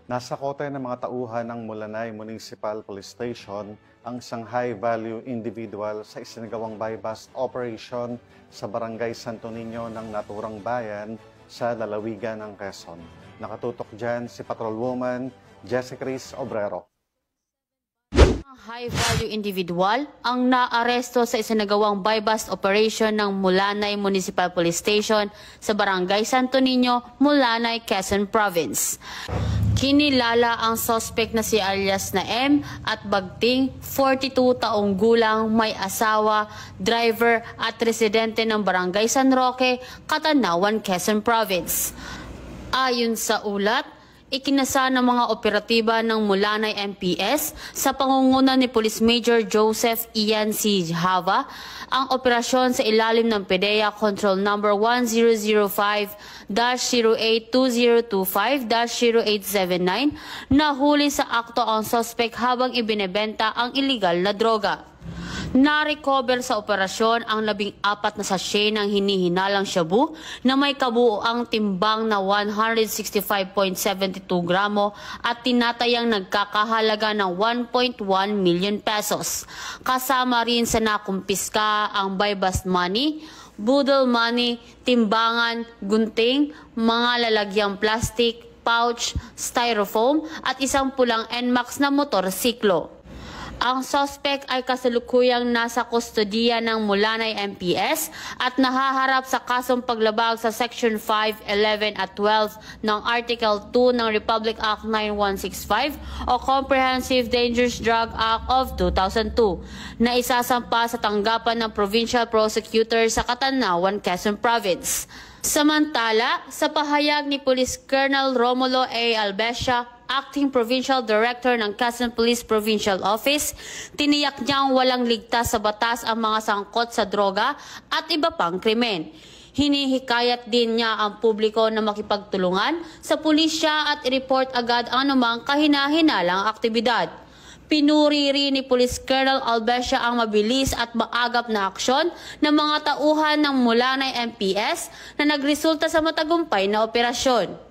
Nasa kote ng mga tauhan ng Mulanay Municipal Police Station ang isang high-value individual sa isinagawang buy-bust operation sa Barangay Santo Niño ng naturang bayan sa lalawigan ng Quezon. Nakatutok dyan si Patrolwoman Jessica Cris Obrero. High-value individual ang naaresto sa isinagawang buy-bust operation ng Mulanay Municipal Police Station sa Barangay Santo Niño, Mulanay, Quezon Province. Kinilala ang suspect na si alias na M at Bagting, 42 taong gulang, may asawa, driver at residente ng Barangay San Roque, Catanawan, Quezon Province. Ayon sa ulat, ikinasa ng mga operatiba ng Mulanay MPS sa pangunguna ni Police Major Joseph Ian C. Hava ang operasyon sa ilalim ng PDEA Control Number 1005-082025-0879 na huli sa akto ang suspect habang ibinebenta ang illegal na droga. Na-recover sa operasyon ang 14 na sachet ng hinihinalang shabu na may kabuoang timbang na 165.72 gramo at tinatayang nagkakahalaga ng 1.1 million pesos. Kasama rin sa nakumpiska ang buy-bust money, budol money, timbangan, gunting, mga lalagyang plastic, pouch, styrofoam at isang pulang NMAX na motorsiklo. Ang suspect ay kasalukuyang nasa kustodiya ng Mulanay MPS at nahaharap sa kasong paglabag sa Section 5, 11 at 12 ng Article 2 ng Republic Act 9165 o Comprehensive Dangerous Drug Act of 2002 na isasampa sa tanggapan ng Provincial Prosecutor sa Catanawan, Quezon Province. Samantala, sa pahayag ni Police Colonel Romulo A. Albesia, Acting Provincial Director ng Quezon Police Provincial Office, tiniyak niyang walang ligtas sa batas ang mga sangkot sa droga at iba pang krimen. Hinihikayat din niya ang publiko na makipagtulungan sa pulisya at i-report agad ang anumang kahina-hinalang aktibidad. Pinuri rin ni Police Colonel Albesia ang mabilis at maagap na aksyon ng mga tauhan ng Mulanay MPS na nagresulta sa matagumpay na operasyon.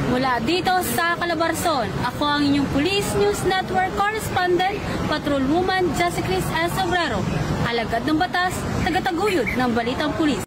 Mula dito sa Calabarzon, ako ang inyong Police News Network Correspondent, Patrolwoman Jessica Cris Obrero. Alagad ng batas, tagataguyod ng Balitang Pulis.